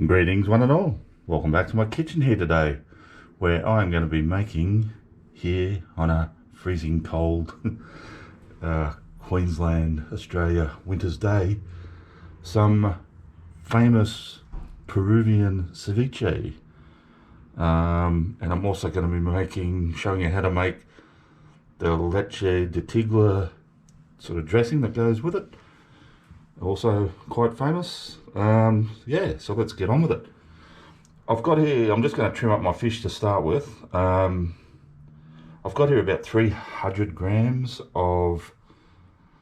Greetings one and all. Welcome back to my kitchen here today, where I'm going to be making, here on a freezing cold Queensland, Australia winter's day, some famous Peruvian ceviche. And I'm also going to be showing you how to make the Leche de Tigre sort of dressing that goes with it. Also quite famous. Yeah, so let's get on with it. I've got here, I'm just going to trim up my fish to start with. I've got here about 300 grams of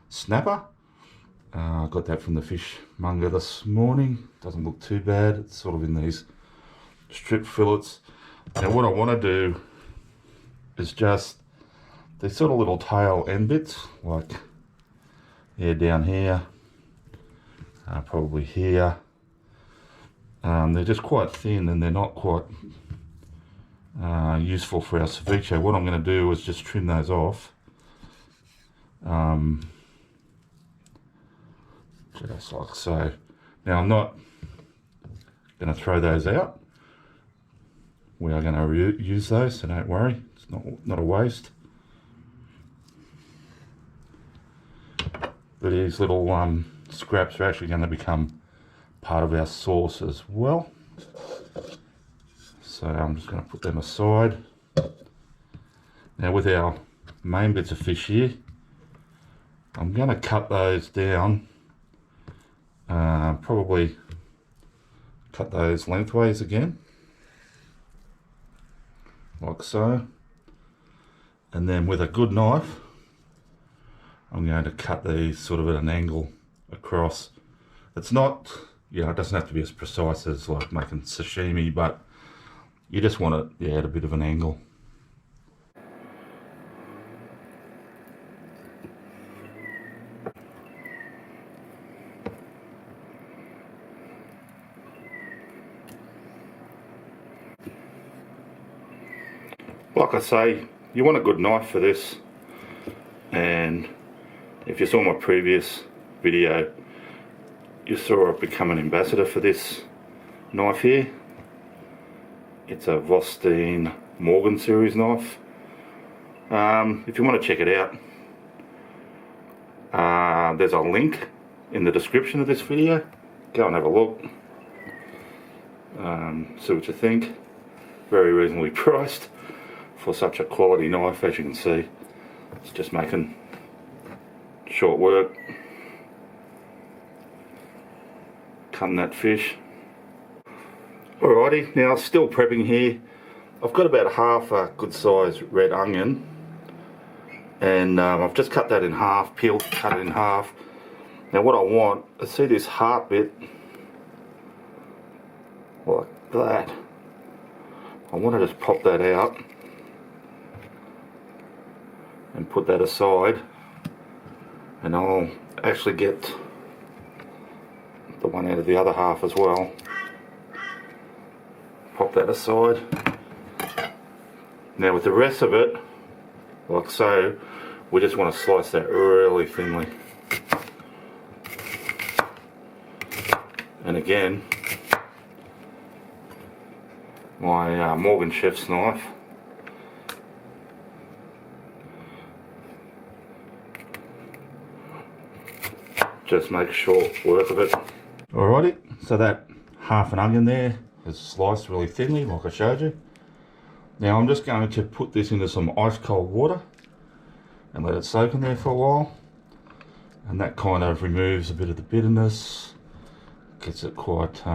snapper. I got that from the fishmonger this morning. Doesn't look too bad. It's sort of in these strip fillets. Now what I want to do is just these sort of little tail end bits, like down here. Probably here. They're just quite thin and they're not quite useful for our ceviche. What I'm going to do is just trim those off. Just like so. Now I'm not going to throw those out. We are going to use those, so don't worry. It's not a waste. But these little scraps are actually going to become part of our sauce as well. So I'm just going to put them aside. Now with our main bits of fish here, I'm going to cut those down. Probably cut those lengthways again, like so. And then with a good knife, I'm going to cut these sort of at an angle across. It's not, it doesn't have to be as precise as like making sashimi, but you just want it, at a bit of an angle. Like I say, you want a good knife for this, and if you saw my previous video, you saw I've become an ambassador for this knife here. It's a Vostine Morgan series knife. If you want to check it out, there's a link in the description of this video. Go and have a look. See what you think. Very reasonably priced for such a quality knife. As you can see, it's just making short work cutting that fish. Alrighty, now still prepping here. I've got about half a good sized red onion, and I've just cut that in half, cut it in half. Now what I want is, see this heart bit, like that. I want to just pop that out and put that aside, and I'll actually get the one out of the other half as well. Pop that aside. Now with the rest of it, like so, we just want to slice that really thinly. And again, my Morgan Chef's knife. Just make short work of it. Alrighty, so that half an onion there is sliced really thinly, like I showed you. Now I'm just going to put this into some ice cold water and let it soak in there for a while. And that kind of removes a bit of the bitterness, gets it quite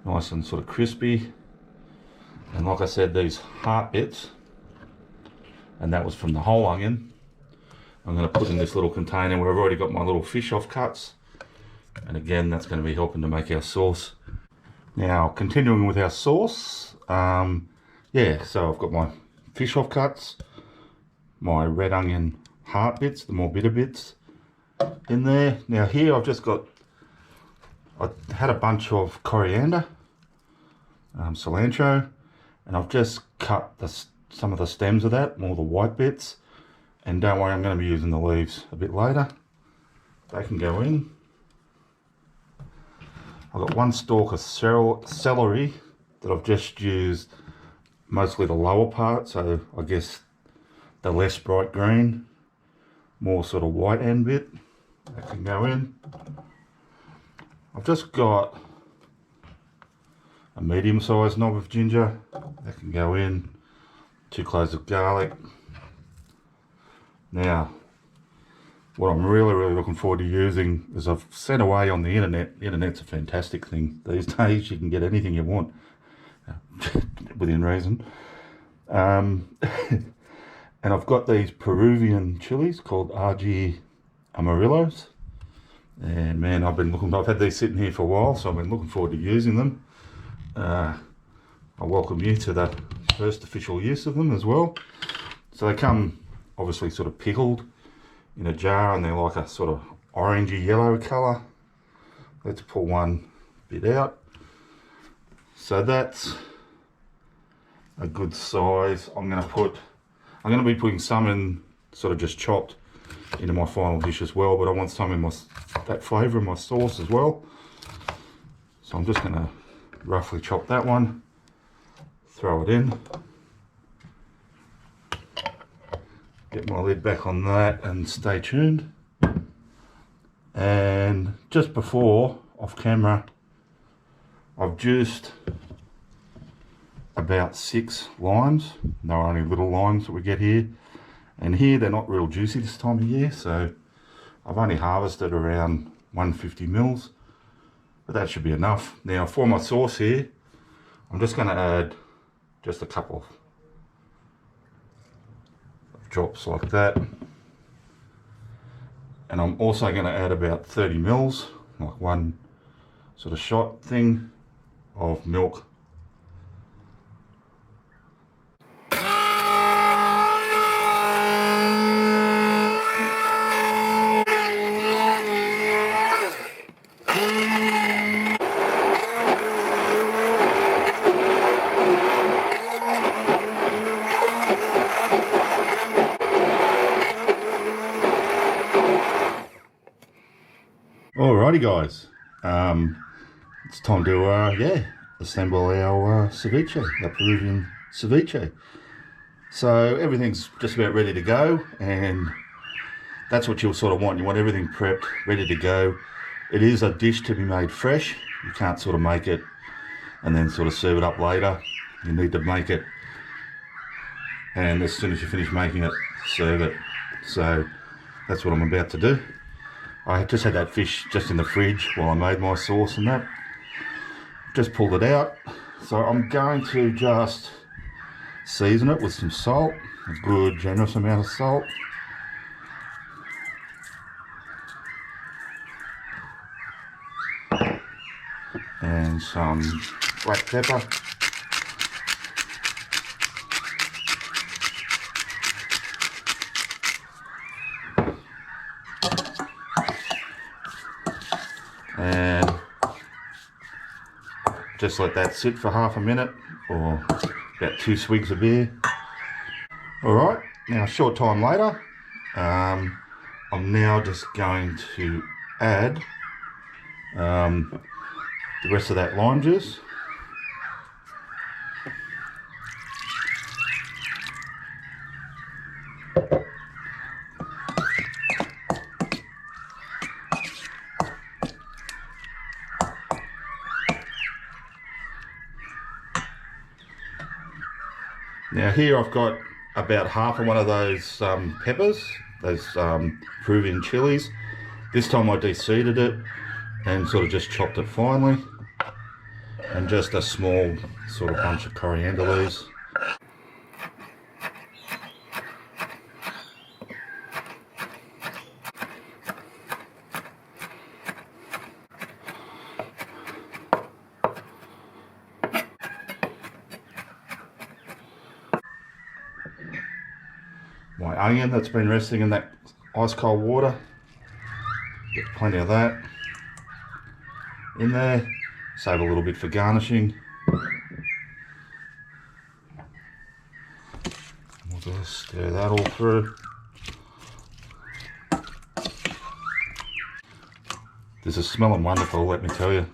nice and sort of crispy. And like I said, these heart bits, and that was from the whole onion, I'm going to put in this little container where I've already got my little fish offcuts, and again that's going to be helping to make our sauce. Now continuing with our sauce, so I've got my fish offcuts, my red onion heart bits, the more bitter bits in there. Now here I had a bunch of coriander, cilantro, and I've just cut some of the stems of that, more the white bits. And don't worry, I'm going to be using the leaves a bit later. They can go in. I've got one stalk of celery that I've just used mostly the lower part, so I guess the less bright green, more sort of white end bit, that can go in. I've just got a medium-sized knob of ginger, that can go in, 2 cloves of garlic. Now, what I'm really looking forward to using is I've sent away on the internet. The internet's a fantastic thing. These days you can get anything you want, within reason. And I've got these Peruvian chilies called RG Amarillos. And man, I've had these sitting here for a while, so I've been looking forward to using them. I welcome you to the first official use of them as well. So they come obviously sort of pickled in a jar, and they're like a sort of orangey yellow colour. Let's pull one bit out. So that's a good size. I'm going to be putting some in sort of just chopped into my final dish as well, but I want some in that flavour in my sauce as well. So I'm just going to roughly chop that one, throw it in, get my lid back on that, and stay tuned. And just before, off camera, I've juiced about 6 limes. They're only little limes that we get here, and here they're not real juicy this time of year, so I've only harvested around 150 mils, but that should be enough. Now for my sauce here, I'm just going to add just a couple of drops like that, and I'm also going to add about 30 mils, like one sort of shot thing of milk. Alrighty guys, it's time to assemble our ceviche, our Peruvian ceviche. So everything's just about ready to go, and that's what you'll sort of want. You want everything prepped, ready to go. It is a dish to be made fresh. You can't sort of make it and then sort of serve it up later. You need to make it, and as soon as you finish making it, serve it. So that's what I'm about to do. I just had that fish just in the fridge while I made my sauce and that. Just pulled it out. So I'm going to just season it with some salt, a good generous amount of salt. And some black pepper. And just let that sit for half a minute, or about 2 swigs of beer. Alright, now a short time later, I'm now just going to add the rest of that lime juice. Now here I've got about half of one of those peppers, those Peruvian chilies. This time I de-seeded it and sort of just chopped it finely, and just a small sort of bunch of coriander leaves. My onion that's been resting in that ice cold water, get plenty of that in there, save a little bit for garnishing. We'll just stir that all through. This is smelling wonderful, let me tell you.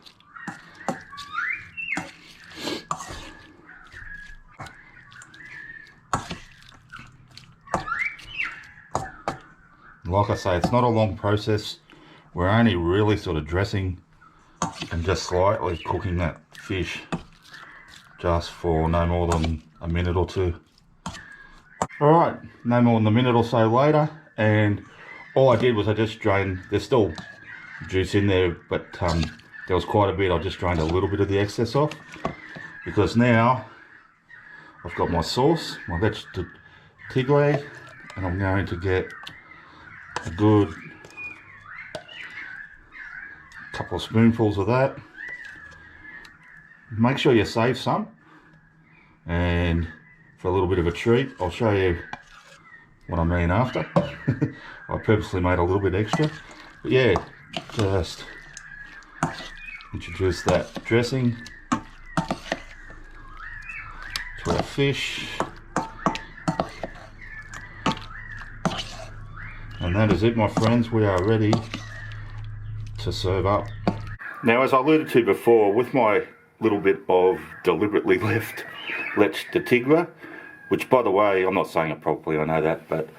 like I say, it's not a long process. We're only really sort of dressing and just slightly cooking that fish just for no more than a minute or two. Alright, no more than a minute or so later, and all I did was I just drained, there's still juice in there, but there was quite a bit. I just drained a little bit of the excess off, because now I've got my sauce, my Leche de Tigre, and I'm going to get a good couple of spoonfuls of that. Make sure you save some, and for a little bit of a treat, I'll show you what I mean after. I purposely made a little bit extra, but yeah, just introduce that dressing to our fish, and that is it, my friends. We are ready to serve up. Now, as I alluded to before, with my little bit of deliberately left Leche de Tigre, which, by the way, I'm not saying it properly, I know that, but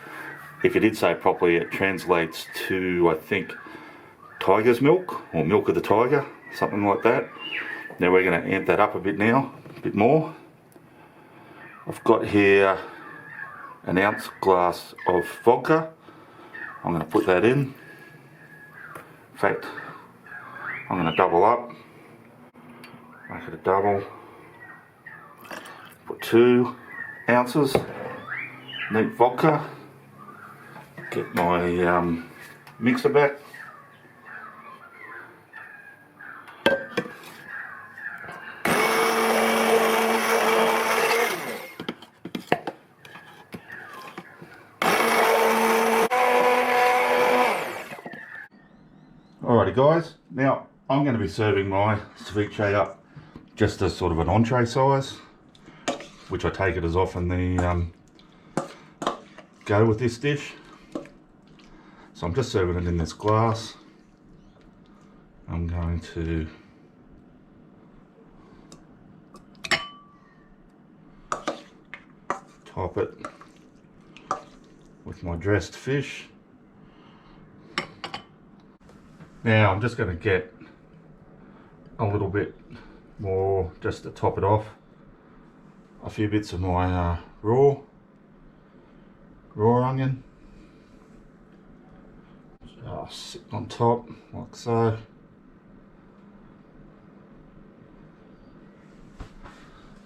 if you did say it properly, it translates to, I think, tiger's milk, or milk of the tiger, something like that. Now we're going to amp that up a bit now, a bit more. I've got here an ounce glass of vodka. I'm going to put that in. In fact, I'm going to double up, make it a double. Put 2 ounces neat vodka. Get my mixer back. Alrighty guys, now I'm going to be serving my ceviche up just as sort of an entree size, which I take it as often the go with this dish. So I'm just serving it in this glass. I'm going to top it with my dressed fish. Now I'm just going to get a little bit more just to top it off. A few bits of my raw onion. Sit on top like so.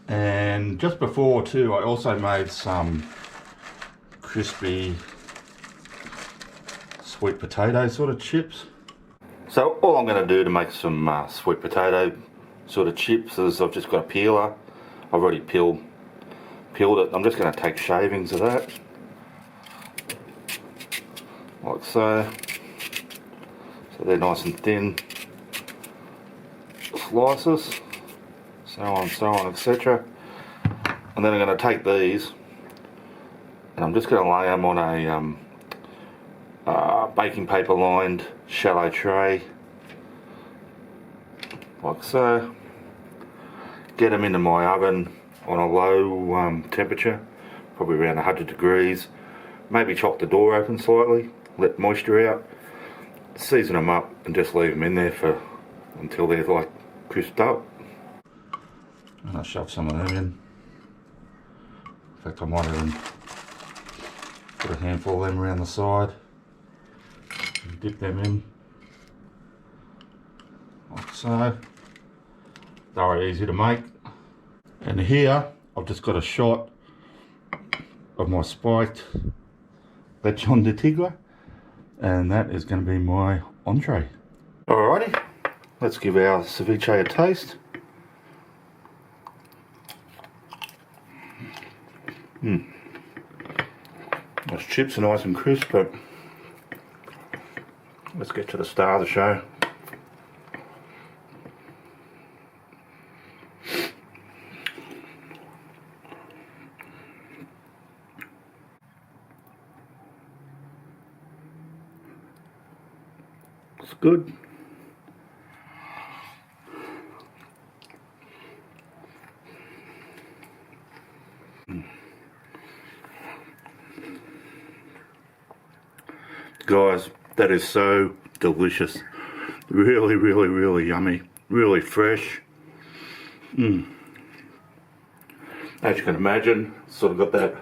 And just before too, I also made some crispy sweet potato sort of chips. So all I'm going to do to make some sweet potato sort of chips is I've just got a peeler. I've already peeled it. I'm just going to take shavings of that, like so. So they're nice and thin slices, so on, etc. And then I'm going to take these and I'm just going to lay them on a baking paper lined shallow tray, like so. Get them into my oven on a low temperature, probably around 100 degrees. Maybe chop the door open slightly, let moisture out, season them up and just leave them in there for until they're like crisped up. And I'll shove some of them in. In fact, I might even put a handful of them around the side and dip them in like so. Very easy to make. And here I've just got a shot of my spiked Leche de Tigre, and that is going to be my entree. Alrighty, let's give our ceviche a taste. Those chips are nice and crisp, but let's get to the star of the show. It's good. guys, that is so delicious. Really, really, really yummy. Really fresh. As you can imagine, sort of got that,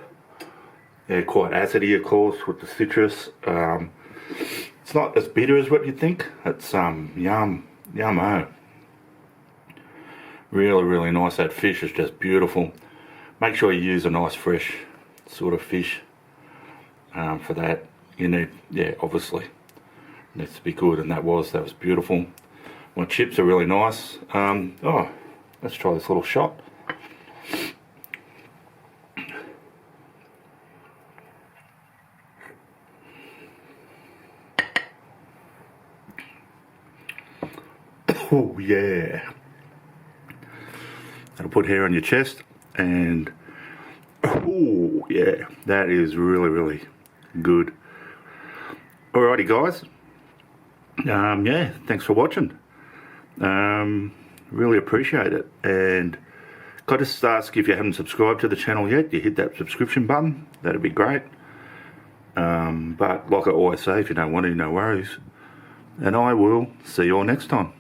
yeah, quite acidy, of course, with the citrus. It's not as bitter as what you'd think. It's yummo. Really, really nice. That fish is just beautiful. Make sure you use a nice fresh sort of fish for that. You need, yeah, obviously needs to be good, and that was beautiful. My chips are really nice. Oh, let's try this little shot. Oh yeah, that'll put hair on your chest, and oh yeah, that is really, really good. Alrighty guys, yeah, thanks for watching. Really appreciate it, and got to just ask, if you haven't subscribed to the channel yet, you hit that subscription button, that'd be great. But like I always say, if you don't want to, no worries, and I will see you all next time.